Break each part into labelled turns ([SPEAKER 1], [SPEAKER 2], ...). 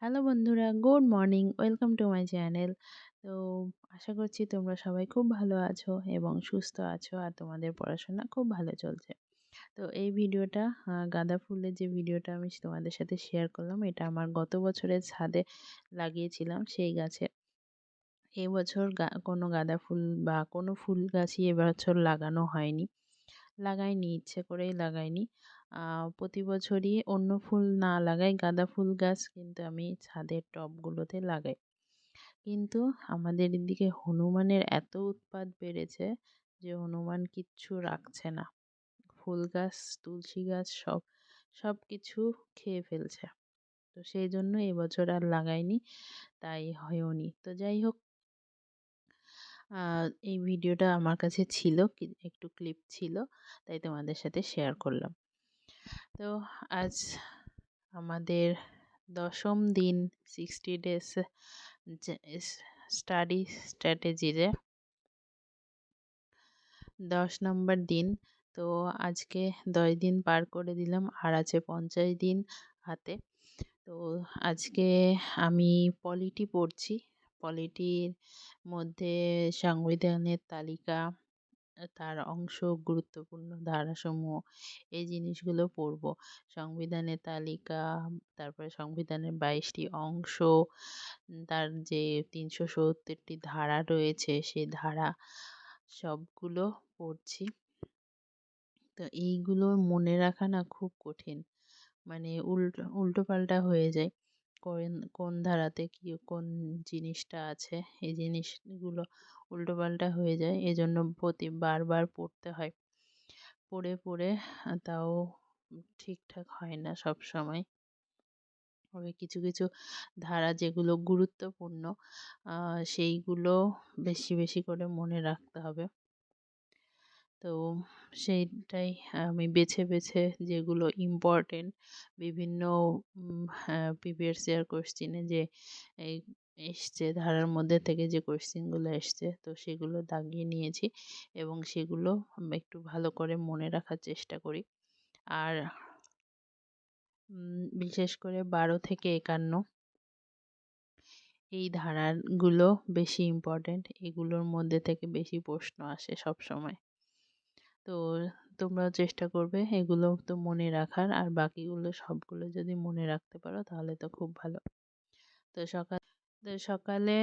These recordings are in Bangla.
[SPEAKER 1] হ্যালো বন্ধুরা, good morning. Welcome to my channel. তো আশা করছি তোমরা সবাই খুব ভালো আছো এবং সুস্থ আছো আর তোমাদের পড়াশোনা খুব ভালো চলছে। তো এই ভিডিওটা গাঁদা ফুলের যে ভিডিওটা আমি তোমাদের সাথে শেয়ার করলাম, এটা আমার গত বছরের ছাদে লাগিয়েছিলাম সেই গাছে। এবছর কোনো গাঁদা ফুল বা কোনো ফুল গাছই এবছর লাগানো হয়নি, লাগাইনি, ইচ্ছে করেই লাগাইনি। প্রতি বছরই অন্য ফুল না লাগাই, গাঁদা ফুল গাছ কিন্তু আমি ছাদের টবগুলোতে লাগাই। কিন্তু আমাদের এদিকে হনুমানের এত উৎপাত বেড়েছে যে হনুমান কিচ্ছু রাখছে না। ফুল গাছ, তুলসী গাছ সব কিছু খেয়ে ফেলছে। তো সেই জন্য এবছর আর লাগাইনি, তাই হয়ওনি। তো যাই হোক, এই ভিডিওটা আমার কাছে ছিল, একটু ক্লিপ ছিল, তাই তোমাদের সাথে শেয়ার করলাম। তো আজ আমাদের 10ম দিন 60 ডেজ স্টাডি স্ট্র্যাটেজিরে 10 নম্বর দিন। তো আজকে 10 দিন পার করে দিলাম, আর আছে 50 দিন হাতে। তো আজকে আমি পলিটি পড়ছি। পলিটির মধ্যে সংবিধানের তালিকা, তার অংশ, গুরুত্বপূর্ণ ধারাসমূহ, এই জিনিসগুলো পড়ব। সংবিধানের তালিকা, তারপরে সংবিধানের 22টি অংশ, তার যে 370টি ধারা রয়েছে সেই ধারা সবগুলো পড়ছি। তো এইগুলো মনে রাখা না খুব কঠিন, মানে উল্টো পাল্টা হয়ে যায়। কোন কোন ধারাতে কি কোন জিনিসটা আছে, এই জিনিসগুলো উল্টো পাল্টা হয়ে যায়, এজন্য বারবার পড়তে হয়। পড়ে পড়ে তাও ঠিকঠাক হয় না সব সময়। তবে কিছু কিছু ধারা যেগুলো গুরুত্বপূর্ণ, সেইগুলো বেশি বেশি করে মনে রাখতে হবে। তো সেইটাই আমি বেছে বেছে, যেগুলো ইম্পর্টেন্ট, বিভিন্ন প্রিভিয়াস ইয়ার কোশ্চিনে যে এই এসছে, ধারার মধ্যে থেকে যে কোশ্চিনগুলো এসছে, তো সেগুলো দাগিয়ে নিয়েছি এবং সেগুলো একটু ভালো করে মনে রাখার চেষ্টা করি। আর বিশেষ করে 12 থেকে 51 এই ধারাগুলো বেশি ইম্পর্টেন্ট, এগুলোর মধ্যে থেকে বেশি প্রশ্ন আসে সব সময়। তো তোমরাও চেষ্টা করবে এগুলো তো মনে রাখার, আর বাকিগুলো সবগুলো যদি মনে রাখতে পারো তাহলে তো খুব ভালো। তো সকালে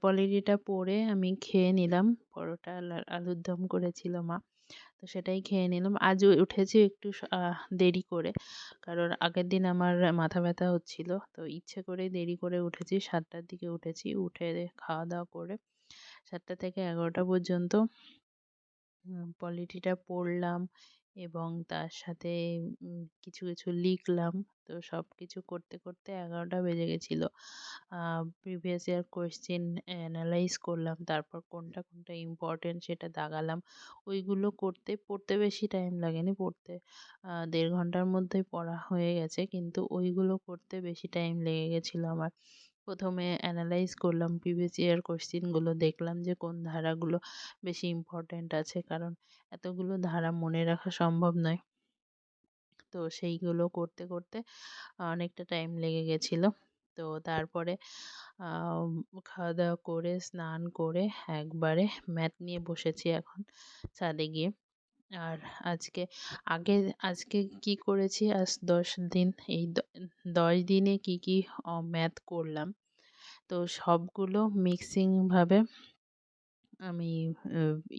[SPEAKER 1] পলিটিটা পড়ে আমি খেয়ে নিলাম। পরোটা আর আলুর দম করেছিল মা, তো সেটাই খেয়ে নিলাম। আজও উঠেছি একটু দেরি করে, কারণ আগের দিন আমার মাথা ব্যথা হচ্ছিল, তো ইচ্ছে করে দেরি করে উঠেছি। 7টার দিকে উঠেছি, উঠে খাওয়া দাওয়া করে 7টা থেকে 11টা পর্যন্ত পলিটিটা পড়লাম এবং তার সাথে কিছু কিছু লিখলাম। তো সব কিছু করতে করতে 11টা বেজে গেছিলো। প্রিভিয়াস ইয়ার কোয়েশ্চেন অ্যানালাইজ করলাম, তারপর কোনটা কোনটা ইম্পর্টেন্ট সেটা দাগালাম। ওইগুলো পড়তে বেশি টাইম লাগেনি, পড়তে 1.5 ঘন্টার মধ্যেই পড়া হয়ে গেছে, কিন্তু ওইগুলো করতে বেশি টাইম লেগে গেছিলো আমার। প্রথমে অ্যানালাইজ করলাম প্রিভিয়াস ইয়ার কোশ্চেনগুলো, দেখলাম যে কোন ধারাগুলো বেশি ইম্পর্ট্যান্ট আছে, কারণ এতগুলো ধারা মনে রাখা সম্ভব নয়। তো সেইগুলো করতে করতে অনেকটা টাইম লেগে গেছিলো। তো তারপরে খাওয়া দাওয়া করে স্নান করে একবারে ম্যাথ নিয়ে বসেছি এখন ছাদে গিয়ে। আর আজকে আগে আজকে কি করেছি, আজ 10 দিন, এই 10 দিনে কি কি ম্যাথ করলাম, তো সবগুলো মিক্সিংভাবে আমি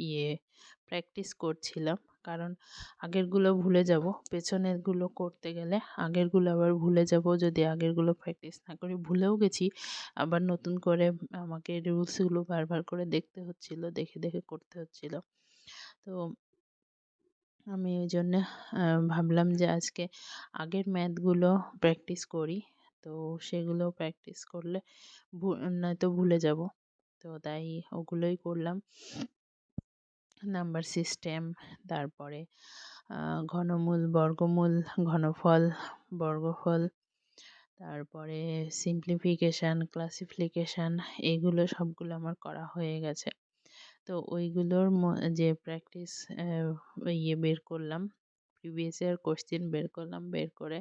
[SPEAKER 1] ইয়ে প্র্যাকটিস করছিলাম, কারণ আগেরগুলো ভুলে যাব, পেছনেরগুলো করতে গেলে আগেরগুলো আবার ভুলে যাব যদি আগেরগুলো প্র্যাকটিস না করি। ভুলেও গেছি, আবার নতুন করে আমাকে রুলসগুলো বারবার করে দেখতে হচ্ছিল, দেখে দেখে করতে হচ্ছিল। তো আমি ওই জন্যে ভাবলাম যে আজকে আগের ম্যাথগুলো প্র্যাকটিস করি, তো সেগুলো প্র্যাকটিস করলে নয়তো ভুলে যাব। তো তাই ওগুলোই করলাম। নাম্বার সিস্টেম, তারপরে ঘনমূল, বর্গমূল, ঘনফল, বর্গফল, তারপরে সিম্পলিফিকেশান, ক্লাসিফিকেশান, এগুলো সবগুলো আমার করা হয়ে গেছে। তো ওইগুলোর যে প্র্যাকটিস বের করলাম, প্রিভিয়াস ইয়ার কোশ্চেন বের করলাম, বের করে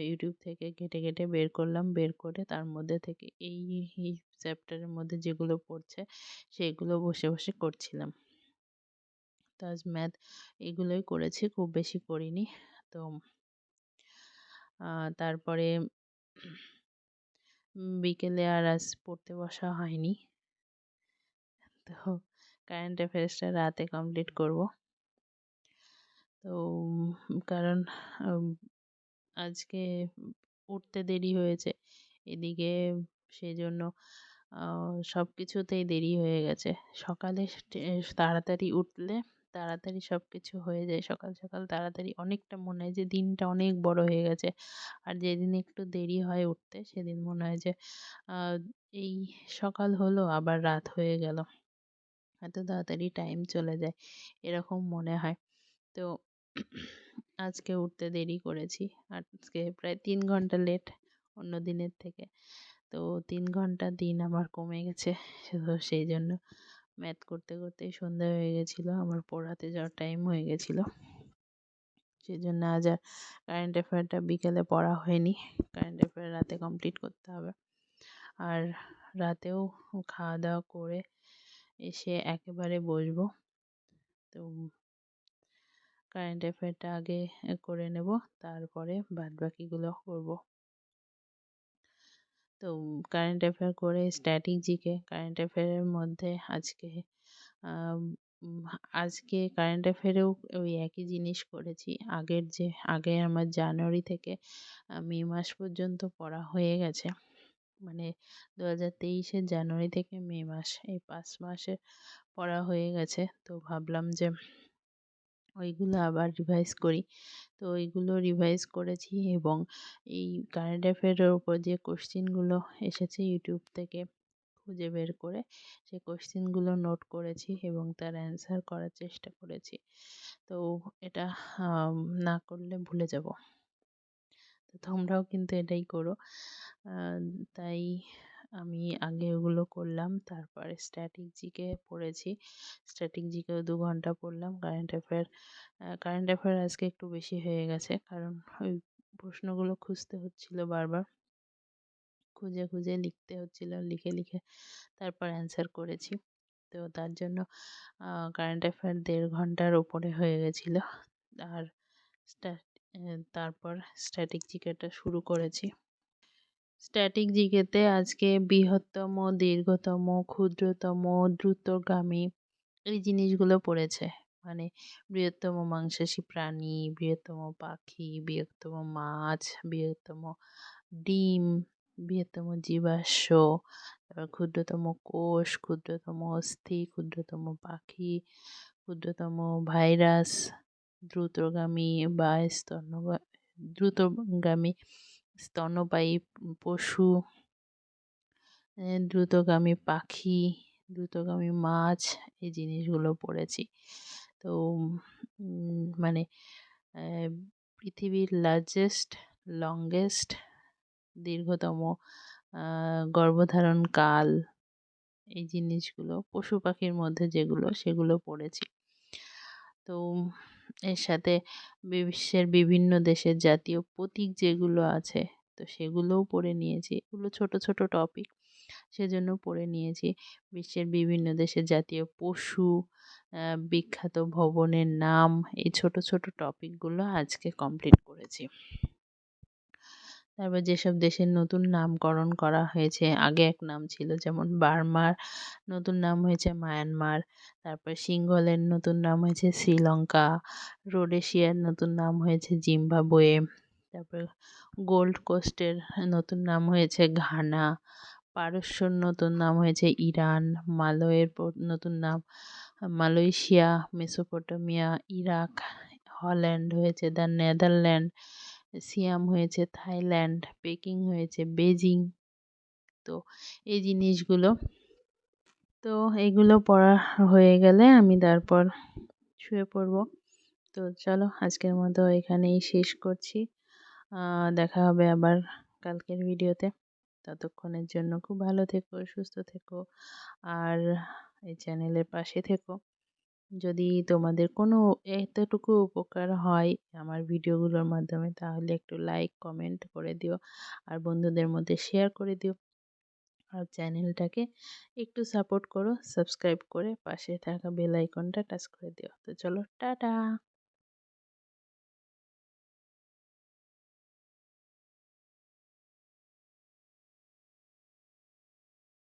[SPEAKER 1] ইউটিউব থেকে ঘেঁটে ঘেঁটে বের করলাম, বের করে তার মধ্যে থেকে এই চ্যাপ্টারের মধ্যে যেগুলো পড়ছে সেগুলো বসে বসে করছিলাম। তো আজ ম্যাথ এগুলোই করেছি, খুব বেশি করিনি। তো তারপরে বিকেলে আর আজ পড়তে বসা হয়নি। তো কারেন্ট অ্যাফেয়ার্সটা রাতে কমপ্লিট করব। তো কারণ আজকে উঠতে দেরি হয়েছে এদিকে, সেজন্য সব কিছুতেই দেরি হয়ে গেছে। সকালে তাড়াতাড়ি উঠলে তাড়াতাড়ি সব কিছু হয়ে যায়, সকাল সকাল তাড়াতাড়ি অনেকটা মনে হয় যে দিনটা অনেক বড় হয়ে গেছে। আর যেদিন একটু দেরি হয় উঠতে সেদিন মনে হয় যে এই সকাল হলো আবার রাত হয়ে গেল, এত তাড়াতাড়ি টাইম চলে যায়, এরকম মনে হয়। তো আজকে উঠতে দেরি করেছি, আজকে প্রায় 3 ঘন্টা লেট অন্য দিনের থেকে। তো 3 ঘন্টা দিন আমার কমে গেছে, তো সেই জন্য ম্যাথ করতে করতেই সন্ধ্যা হয়ে গেছিলো, আমার পড়াতে যাওয়ার টাইম হয়ে গেছিলো। সেই জন্য আজ আর কারেন্ট অ্যাফেয়ারটা বিকেলে পড়া হয়নি, কারেন্ট অ্যাফেয়ার রাতে কমপ্লিট করতে হবে। আর রাতেও খাওয়া দাওয়া করে এসে একেবারে বসবো। তো কারেন্ট অ্যাফেয়ারটা আগে করে নেব, তারপরে বাদবাকিগুলো করব। তো কারেন্ট অ্যাফেয়ার করে স্ট্যাটিক জিকে, কারেন্ট অ্যাফেয়ারের মধ্যে আজকে কারেন্ট অ্যাফেয়ারেও ওই একই জিনিস করেছি। আগে আমার জানুয়ারি থেকে মে মাস পর্যন্ত পড়া হয়ে গেছে, মানে 2023-এর জানুয়ারি থেকে মে মাস, এই 5 মাসে পড়া হয়ে গেছে। তো ভাবলাম যে ওইগুলো আবার রিভাইজ করি। তো ওইগুলো রিভাইজ করেছি এবং এই কারেন্ট অ্যাফেয়ারের উপর যে কোশ্চেনগুলো এসেছে ইউটিউব থেকে খুঁজে বের করে সেই কোশ্চেনগুলো নোট করেছি এবং তার অ্যান্সার করার চেষ্টা করেছি। তো এটা না করলে ভুলে যাব। তো তোমরাও কিন্তু এটাই করো। তাই আমি আগে ওগুলো করলাম, তারপরে স্ট্যাটিক জিকে পড়েছি। স্ট্যাটিক জিকেও 2 ঘন্টা পড়লাম। কারেন্ট অ্যাফেয়ার আজকে একটু বেশি হয়ে গেছে, কারণ ওই প্রশ্নগুলো খুঁজতে হচ্ছিল বারবার, খুঁজে খুঁজে লিখতে হচ্ছিল, লিখে লিখে তারপর অ্যান্সার করেছি। তো তার জন্য কারেন্ট অ্যাফেয়ার 1.5 ঘন্টার ওপরে হয়ে গেছিলো। আর তারপর স্ট্যাটিক জিকেটা শুরু করেছি। স্ট্যাটিক জিকেতে আজকে বৃহত্তম, দীর্ঘতম, ক্ষুদ্রতম, দ্রুতগামী এই জিনিসগুলো পড়েছে। মানে বৃহত্তম মাংসাশী প্রাণী, বৃহত্তম পাখি, বৃহত্তম মাছ, বৃহত্তম ডিম, বৃহত্তম জীবাশ্ম, তারপর ক্ষুদ্রতম কোষ, ক্ষুদ্রতম অস্থি, ক্ষুদ্রতম পাখি, ক্ষুদ্রতম ভাইরাস, দ্রুতগামী বা দ্রুতগামী স্তন্যপায়ী পশু, দ্রুতগামী পাখি, দ্রুতগামী মাছ, এই জিনিসগুলো পড়েছি। তো মানে পৃথিবীর লংগেস্ট দীর্ঘতম গর্ভধারণকাল, এই জিনিসগুলো পশু পাখির মধ্যে যেগুলো সেগুলো পড়েছি। তো এর সাথে বিশ্বের বিভিন্ন দেশের জাতীয় প্রতীক যেগুলো আছে তো সেগুলোও পড়ে নিয়েছি। এগুলো ছোট ছোট টপিক, সেজন্য পড়ে নিয়েছি। বিশ্বের বিভিন্ন দেশের জাতীয় পশু, বিখ্যাত ভবনের নাম, এই ছোট ছোট টপিকগুলো আজকে কমপ্লিট করেছি। তারপর যেসব দেশের নতুন নামকরণ করা হয়েছে, আগে এক নাম ছিল, যেমন বার্মার নতুন নাম হয়েছে মায়ানমার, তারপর সিংহলের নতুন নাম হয়েছে শ্রীলঙ্কা, রোডেশিয়ার নতুন নাম হয়েছে জিম্বাবুয়ে, তারপর গোল্ড কোস্টের নতুন নাম হয়েছে ঘানা, পারস্যর নতুন নাম হয়েছে ইরান, মালয়ের নতুন নাম মালয়েশিয়া, মেসোপটেমিয়া ইরাক, হল্যান্ড হয়েছে দ্য নেদারল্যান্ড, সিয়াম হয়েছে থাইল্যান্ড, পেকিং হয়েছে বেজিং। তো এই জিনিসগুলো, তো এগুলো পড়া হয়ে গেলে আমি তারপর শুয়ে পড়ব। তো চলো আজকের মতো এখানেই শেষ করছি। দেখা হবে আবার কালকের ভিডিওতে। ততক্ষণের জন্য খুব ভালো থেকো, সুস্থ থেকো, আর এই চ্যানেলের পাশে থেকো। যদি তোমাদের কোনো এতটুকু উপকার হয় আমার ভিডিওগুলোর মাধ্যমে, তাহলে একটু লাইক কমেন্ট করে দিও আর বন্ধুদের মধ্যে শেয়ার করে দিও। আর চ্যানেলটাকে একটু সাপোর্ট করো, সাবস্ক্রাইব করে পাশে থাকা বেল আইকনটা টাচ করে দিও। তো চলো টাটা।